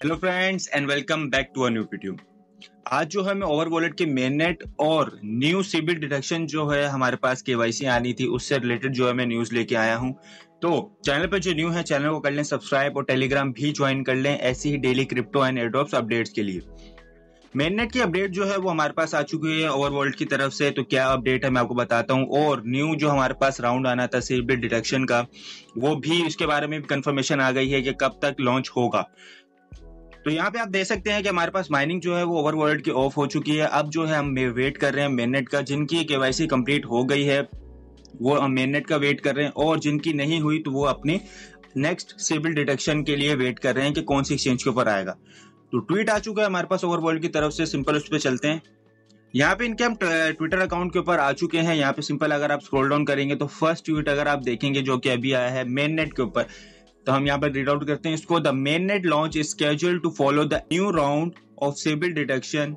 Hello friends and welcome back to a new video. आज जो है मैं ओवर वॉलेट के मेन नेट और न्यू सिबिल डिटेक्शन जो है हमारे पास केवाईसी आनी थी उससे रिलेटेड जो है मैं न्यूज लेके आया हूं। तो चैनल पर जो न्यू है चैनल को कर लें सब्सक्राइब और टेलीग्राम भी ज्वाइन कर लें ऐसी ही daily crypto and airdrops updates के लिए। मेन नेट की अपडेट जो है वो हमारे पास आ चुकी है ओवर वॉलेट की तरफ से। तो क्या अपडेट है मैं आपको बताता हूँ, और न्यू जो हमारे पास राउंड आना था सिबिल डिटेक्शन का वो भी उसके बारे में कंफर्मेशन आ गई है कि कब तक लॉन्च होगा। तो यहाँ पे आप देख सकते हैं कि हमारे पास माइनिंग जो है वो ओवर वॉलेट की ऑफ हो चुकी है। अब जो है हम वेट कर रहे हैं मेननेट का। जिनकी केवाईसी कंप्लीट हो गई है वो हम मेननेट का वेट कर रहे हैं, और जिनकी नहीं हुई तो वो अपनी नेक्स्ट सिबिल डिटेक्शन के लिए वेट कर रहे हैं कि कौन सी एक्सचेंज के ऊपर आएगा। तो ट्वीट आ चुका है हमारे पास ओवर वॉलेट की तरफ से, सिंपल उस पर चलते हैं। यहाँ पे इनके हम ट्विटर अकाउंट के ऊपर आ चुके हैं। यहाँ पे सिंपल अगर आप स्क्रॉल डाउन करेंगे तो फर्स्ट ट्वीट अगर आप देखेंगे जो कि अभी आया है मेन नेट के ऊपर, तो हम यहाँ पर रीड आउट करते हैं इसको। The main net launch is scheduled to follow the new round of sybil detection.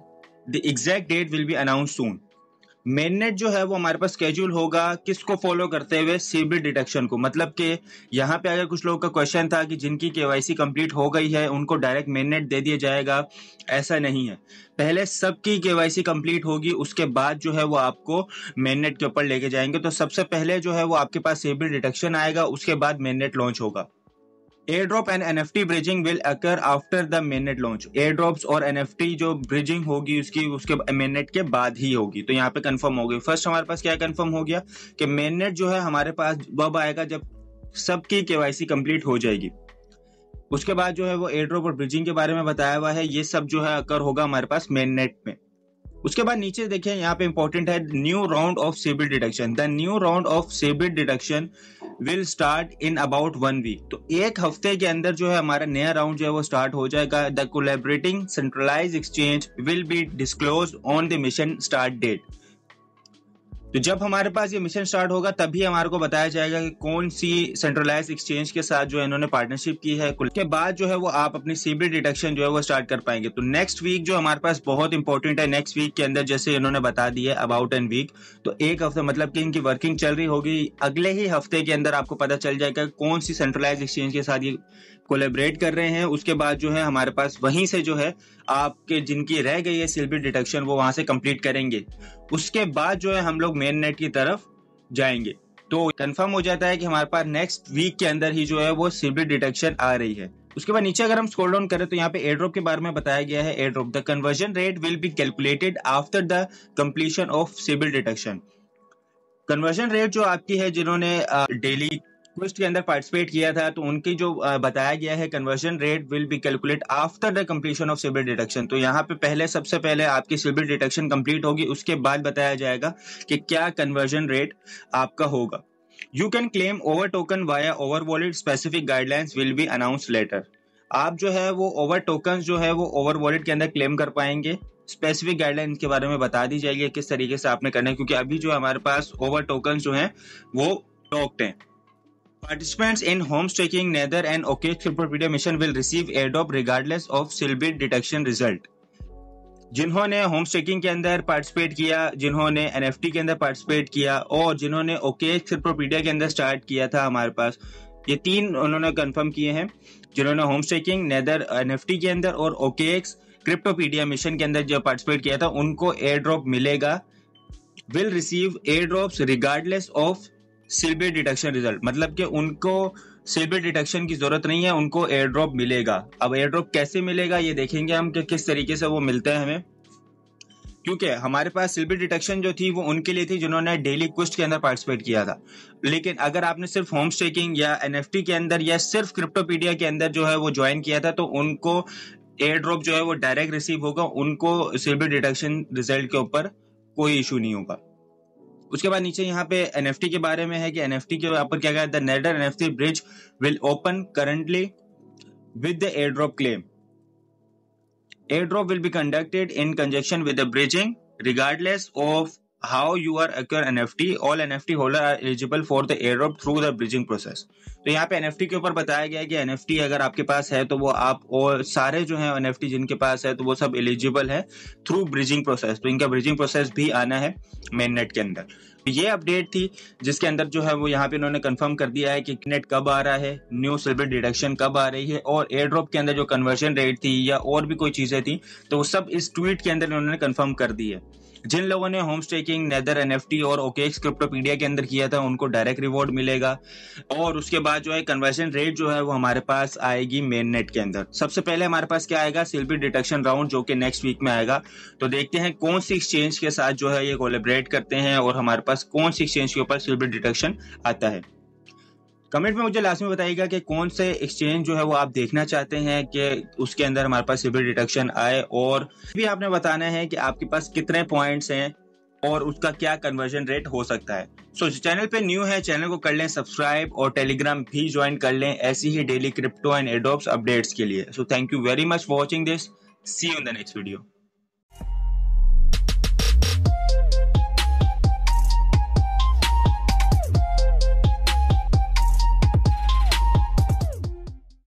The exact date will be announce soon. Main net जो है वो हमारे पास स्केड्यूल होगा किसको फॉलो करते हुए, सिबिल डिटेक्शन को। मतलब कि यहाँ पे अगर कुछ लोगों का क्वेश्चन था कि जिनकी केवाईसी कंप्लीट हो गई है उनको डायरेक्ट मेन नेट दे दिया जाएगा, ऐसा नहीं है। पहले सबकी केवाईसी कंप्लीट होगी, उसके बाद जो है वो आपको मेन नेट के ऊपर लेके जाएंगे। तो सबसे पहले जो है वो आपके पास सिबिल डिटेक्शन आएगा, उसके बाद मेन नेट लॉन्च होगा। Airdrop and NFT bridging will occur after the mainnet launch. Airdrops और एनएफटी जो ब्रिजिंग होगी उसके मेननेट के बाद ही होगी। तो यहाँ पे कंफर्म हो गई। फर्स्ट हमारे पास क्या कंफर्म हो गया कि मेननेट जो है हमारे पास अब आएगा जब सबकी केवाईसी कंप्लीट हो जाएगी। उसके बाद जो है वो एयरड्रॉप और ब्रिजिंग के बारे में बताया हुआ है, ये सब जो है अकर होगा हमारे पास मेननेट में। उसके बाद नीचे देखिए यहाँ पे इंपॉर्टेंट है new round of sybil detection. The new round of sybil detection will start in about 1 week. तो एक हफ्ते के अंदर जो है हमारा नया राउंड जो है वो स्टार्ट हो जाएगा। The collaborating centralised exchange will be disclose on the mission start date. तो जब हमारे पास ये मिशन स्टार्ट होगा तभी हमारे को बताया जाएगा कि कौन सी सेंट्रलाइज एक्सचेंज के साथ जो है इन्होंने पार्टनरशिप की है। उसके बाद जो है वो आप अपनी सिबिल डिटेक्शन जो है वो स्टार्ट कर पाएंगे। तो नेक्स्ट वीक जो हमारे पास बहुत इंपॉर्टेंट है। नेक्स्ट वीक के अंदर जैसे इन्होंने बता दिया अबाउट एन वीक, तो एक हफ्ता मतलब कि इनकी वर्किंग चल रही होगी। अगले ही हफ्ते के अंदर आपको पता चल जाएगा कौन सी सेंट्रलाइज एक्सचेंज के साथ ये कोलैबोरेट कर रहे हैं। उसके बाद जो है हमारे पास वहीं से जो है आपके जिनकी रह गई है सिबिल डिटेक्शन वो वहां से कंप्लीट करेंगे। उसके बाद जो है हम लोग मेन नेट की तरफ जाएंगे। तो कंफर्म हो जाता है कि हमारे पास नेक्स्ट वीक के अंदर ही जो है वो सिबिल डिटेक्शन आ रही है। उसके बाद नीचे अगर हम स्क्रॉल डाउन करें तो यहाँ पे एयरड्रॉप के बारे में बताया गया है। Airdrop the conversion rate will be calculated after the completion of sybil detection. Conversion rate जो आपकी है जिन्होंने डेली क्विस्ट के अंदर पार्टिसिपेट किया था तो उनकी जो बताया गया है conversion rate will be calculate after the completion of sybil detection. तो यहाँ पे सबसे पहले आपकी सिबिल डिटेक्शन कंप्लीट होगी, उसके बाद बताया जाएगा कि क्या कन्वर्जन रेट आपका होगा। You can claim Over token via Over wallet, specific guidelines will be announce later. आप जो है वो ओवर टोकन जो है वो ओवर वॉलेट के अंदर क्लेम कर पाएंगे। स्पेसिफिक गाइडलाइन के बारे में बता दी जाएगी किस तरीके से आपने करना है, क्योंकि अभी जो हमारे पास ओवर टोकन जो है वो लॉक्ड हैं। Participants in home staking Nether and OKX Cryptopedia mission will receive airdrop regardless of CIBIL detection result. जिन्होंने होम स्टेकिंग के अंदर पार्टिसिपेट किया, जिन्होंने एनएफटी के अंदर पार्टिसिपेट किया और जिन्होंने OKX Cryptopedia के अंदर स्टार्ट किया था, हमारे पास ये तीन उन्होंने कंफर्म किए हैं। जिन्होंने होम स्टेकिंग नेदर एनएफटी के अंदर और OKX Cryptopedia मिशन के अंदर जो पार्टिसिपेट किया था उनको एयर ड्रॉप मिलेगा। Will receive air drops regardless of sybil detection result. मतलब कि उनको सिबिल डिटेक्शन की जरूरत नहीं है, उनको एयर ड्रॉप मिलेगा। अब एयर ड्रॉप कैसे मिलेगा ये देखेंगे हम कि किस तरीके से वो मिलता है हमें, क्योंकि हमारे पास सिबिल डिटेक्शन जो थी वो उनके लिए थी जिन्होंने डेली क्विस्ट के अंदर पार्टिसिपेट किया था। लेकिन अगर आपने सिर्फ होम स्टेकिंग या एनएफटी के अंदर या सिर्फ क्रिप्टोपीडिया के अंदर जो है वो ज्वाइन किया था तो उनको एयर ड्रॉप जो है वो डायरेक्ट रिसीव होगा, उनको सिबिल डिटेक्शन रिजल्ट के ऊपर कोई इशू नहीं होगा। उसके बाद नीचे यहाँ पे एनएफटी के बारे में है कि एनएफटी के ऊपर क्या कहा, the Nader NFT bridge will open currently with the air drop claim. Air drop will be conducted in conjunction with the bridging regardless of how you are acquire NFT, all NFT holder are eligible for the airdrop through the bridging process। तो यहाँ पे NFT के ऊपर बताया गया है कि NFT अगर आपके पास है तो वो आप और सारे जो है एनएफटी जिनके पास है तो वो सब एलिजिबल है थ्रू ब्रिजिंग प्रोसेस। तो इनका ब्रिजिंग प्रोसेस भी आना है मेन नेट के अंदर। ये अपडेट थी जिसके अंदर जो है वो यहाँ पे इन्होंने कंफर्म कर दिया है कि नेट कब आ रहा है, न्यू सिल्वर डिडक्शन कब आ रही है, और एयर ड्रॉप के अंदर जो कन्वर्जन रेट थी या और भी कोई चीजें थी तो वो सब इस ट्वीट के अंदर इन्होंने कंफर्म कर दी है। जिन लोगों ने होम स्टेकिंग, नेदर एनएफटी और ओकेएक्स क्रिप्टोपीडिया के अंदर किया था उनको डायरेक्ट रिवॉर्ड मिलेगा, और उसके बाद जो है कन्वर्जन रेट जो है वो हमारे पास आएगी मेन नेट के अंदर। सबसे पहले हमारे पास क्या आएगा, सिल्वर डिडक्शन राउंड, जो कि नेक्स्ट वीक में आएगा। तो देखते हैं कौन सी एक्सचेंज के साथ जो है ये कोलैबोरेट करते हैं और हमारे पास कौन सी एक्सचेंज के ऊपर सिल्वर डिडक्शन आता है। कमेंट में मुझे लास्ट में बताइएगा कि कौन से एक्सचेंज जो है वो आप देखना चाहते हैं कि उसके अंदर हमारे पास सिल्वर डिडक्शन आए, और भी आपने बताना है कि आपके पास कितने पॉइंट्स हैं और उसका क्या कन्वर्जन रेट हो सकता है। सो चैनल पे न्यू है, चैनल को कर लें सब्सक्राइब और टेलीग्राम भी ज्वाइन कर लें ऐसी ही daily crypto and airdrops updates के लिए। So thank you very much for watching this, see you in the next video.